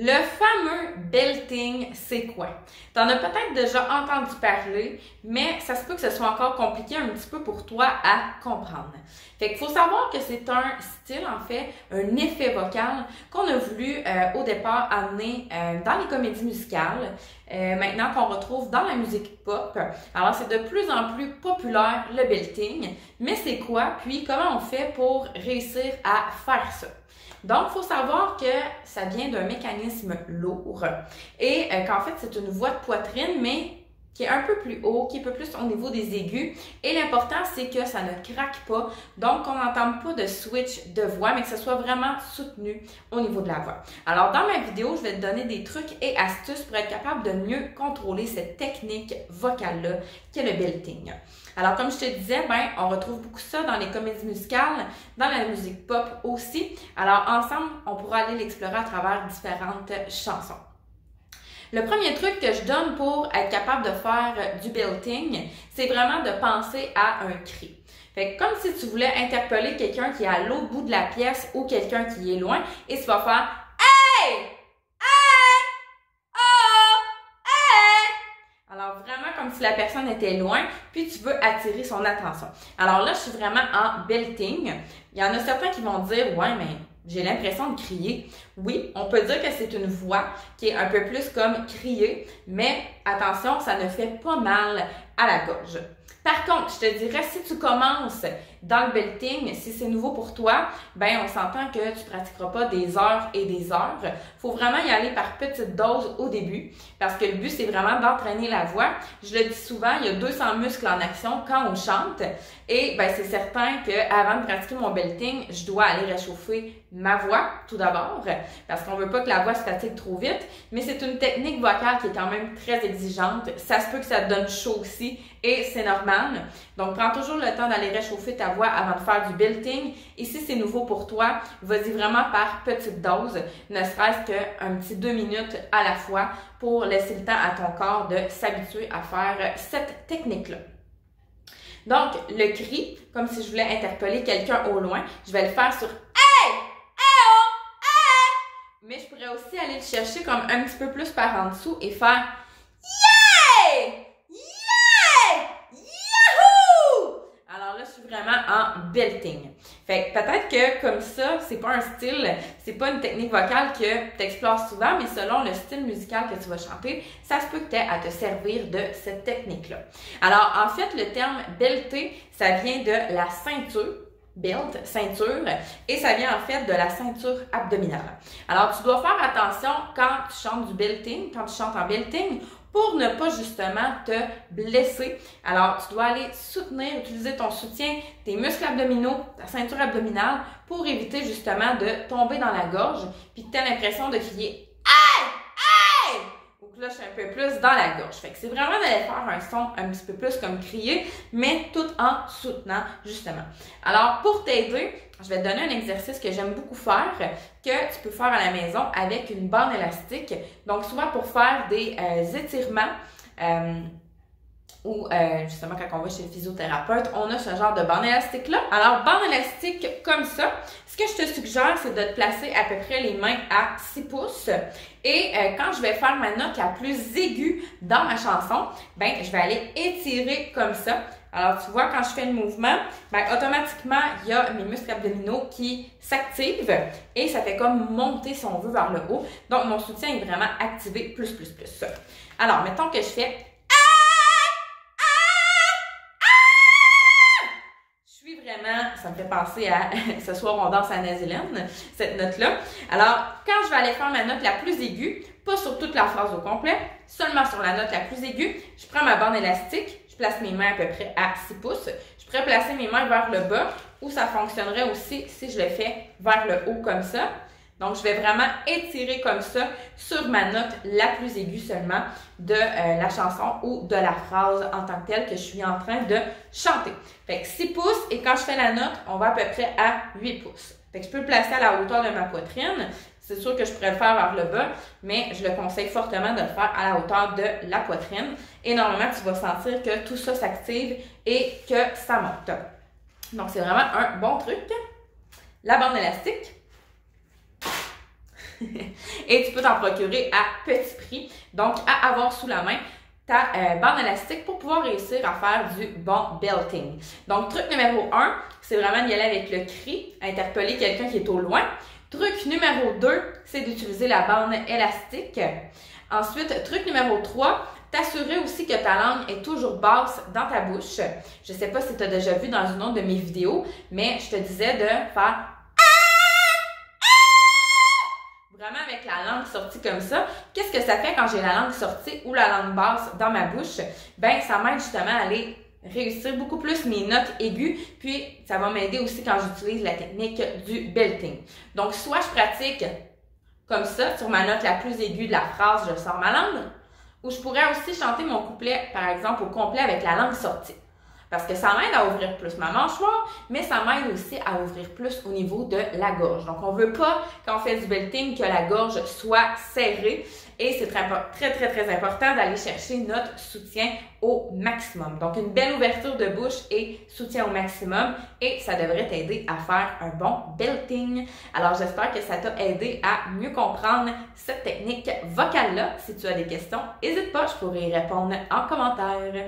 Le fameux belting, c'est quoi? Tu en as peut-être déjà entendu parler, mais ça se peut que ce soit encore compliqué un petit peu pour toi à comprendre. Fait qu'il faut savoir que c'est un style, en fait, un effet vocal qu'on a voulu au départ amener dans les comédies musicales, maintenant qu'on retrouve dans la musique pop. Alors, c'est de plus en plus populaire, le belting, mais c'est quoi? Puis, comment on fait pour réussir à faire ça? Donc, il faut savoir que ça vient d'un mécanisme lourd et qu'en fait, c'est une voix de poitrine, mais qui est un peu plus haut, qui est un peu plus au niveau des aigus. Et l'important, c'est que ça ne craque pas, donc qu'on n'entende pas de switch de voix, mais que ce soit vraiment soutenu au niveau de la voix. Alors, dans ma vidéo, je vais te donner des trucs et astuces pour être capable de mieux contrôler cette technique vocale-là, qui est le belting. Alors, comme je te disais, on retrouve beaucoup ça dans les comédies musicales, dans la musique pop aussi. Alors, ensemble, on pourra aller l'explorer à travers différentes chansons. Le premier truc que je donne pour être capable de faire du belting, c'est vraiment de penser à un cri. Fait que comme si tu voulais interpeller quelqu'un qui est à l'autre bout de la pièce ou quelqu'un qui est loin, et tu vas faire « Hey! Hey! Oh! Hey! » Alors vraiment comme si la personne était loin, puis tu veux attirer son attention. Alors là, je suis vraiment en belting. Il y en a certains qui vont dire « Ouais, mais j'ai l'impression de crier. » Oui, on peut dire que c'est une voix qui est un peu plus comme crier, mais attention, ça ne fait pas mal à la gorge. Par contre, je te dirais, si tu commences dans le belting, si c'est nouveau pour toi, on s'entend que tu pratiqueras pas des heures et des heures. Il faut vraiment y aller par petites doses au début, parce que le but, c'est vraiment d'entraîner la voix. Je le dis souvent, il y a 200 muscles en action quand on chante, et c'est certain qu'avant de pratiquer mon belting, je dois aller réchauffer ma voix, tout d'abord, parce qu'on veut pas que la voix se fatigue trop vite, mais c'est une technique vocale qui est quand même très exigeante. Ça se peut que ça te donne chaud aussi, et c'est normal. Donc, prends toujours le temps d'aller réchauffer ta voix avant de faire du belting. Et si c'est nouveau pour toi, vas-y vraiment par petite dose, ne serait-ce qu'un petit 2 minutes à la fois pour laisser le temps à ton corps de s'habituer à faire cette technique-là. Donc, le cri, comme si je voulais interpeller quelqu'un au loin, je vais le faire sur « Hey! Hey oh! Hey! » Mais je pourrais aussi aller le chercher comme un petit peu plus par en dessous et faire « Yeah! Yeah! Yahoo! » Alors là, je suis vraiment en belting. Fait que peut-être que comme ça, c'est pas un style, c'est pas une technique vocale que tu explores souvent, mais selon le style musical que tu vas chanter, ça se peut que tu aies à te servir de cette technique-là. Alors, en fait, le terme belter, ça vient de la ceinture. Belt, ceinture, et ça vient en fait de la ceinture abdominale. Alors, tu dois faire attention quand tu chantes du belting, quand tu chantes en belting, pour ne pas justement te blesser. Alors, tu dois aller soutenir, utiliser ton soutien, tes muscles abdominaux, ta ceinture abdominale, pour éviter justement de tomber dans la gorge, puis que tu as l'impression de crier « Hey! Hey! » ou que là, je suis un peu plus dans la gorge. Fait que c'est vraiment d'aller faire un son un petit peu plus comme crier, mais tout en soutenant, justement. Alors, pour t'aider, je vais te donner un exercice que j'aime beaucoup faire, que tu peux faire à la maison avec une bande élastique. Donc, souvent pour faire des étirements, ou justement quand on va chez le physiothérapeute, on a ce genre de bande élastique-là. Alors, bande élastique comme ça, ce que je te suggère, c'est de te placer à peu près les mains à 6 pouces. Et quand je vais faire ma note la plus aiguë dans ma chanson, je vais aller étirer comme ça. Alors, tu vois, quand je fais le mouvement, automatiquement, il y a mes muscles abdominaux qui s'activent et ça fait comme monter, si on veut, vers le haut. Donc, mon soutien est vraiment activé plus. Alors, mettons que je fais ça me fait penser à ce soir on danse à Nazilène, cette note-là. Alors, quand je vais aller faire ma note la plus aiguë, pas sur toute la phrase au complet, seulement sur la note la plus aiguë, je prends ma bande élastique, je place mes mains à peu près à 6 pouces, je pourrais placer mes mains vers le bas, ou ça fonctionnerait aussi si je le fais vers le haut comme ça. Donc, je vais vraiment étirer comme ça sur ma note la plus aiguë seulement de la chanson ou de la phrase en tant que telle que je suis en train de chanter. Fait que 6 pouces et quand je fais la note, on va à peu près à 8 pouces. Fait que je peux le placer à la hauteur de ma poitrine. C'est sûr que je pourrais le faire vers le bas, mais je le conseille fortement de le faire à la hauteur de la poitrine. Et normalement, tu vas sentir que tout ça s'active et que ça monte. Donc, c'est vraiment un bon truc. La bande élastique. Et tu peux t'en procurer à petit prix, donc à avoir sous la main ta bande élastique pour pouvoir réussir à faire du bon belting. Donc, truc numéro 1, c'est vraiment d'y aller avec le cri, interpeller quelqu'un qui est au loin. Truc numéro 2, c'est d'utiliser la bande élastique. Ensuite, truc numéro 3, t'assurer aussi que ta langue est toujours basse dans ta bouche. Je sais pas si tu as déjà vu dans une autre de mes vidéos, mais je te disais de faire vraiment avec la langue sortie comme ça. Qu'est-ce que ça fait quand j'ai la langue sortie ou la langue basse dans ma bouche? Ben, ça m'aide justement à aller réussir beaucoup plus mes notes aiguës, puis ça va m'aider aussi quand j'utilise la technique du belting. Donc, soit je pratique comme ça, sur ma note la plus aiguë de la phrase, je sors ma langue, ou je pourrais aussi chanter mon couplet, par exemple, au complet avec la langue sortie. Parce que ça m'aide à ouvrir plus ma mâchoire, mais ça m'aide aussi à ouvrir plus au niveau de la gorge. Donc, on veut pas, quand on fait du belting, que la gorge soit serrée. Et c'est très important d'aller chercher notre soutien au maximum. Donc, une belle ouverture de bouche et soutien au maximum. Et ça devrait t'aider à faire un bon belting. Alors, j'espère que ça t'a aidé à mieux comprendre cette technique vocale-là. Si tu as des questions, n'hésite pas, je pourrai y répondre en commentaire.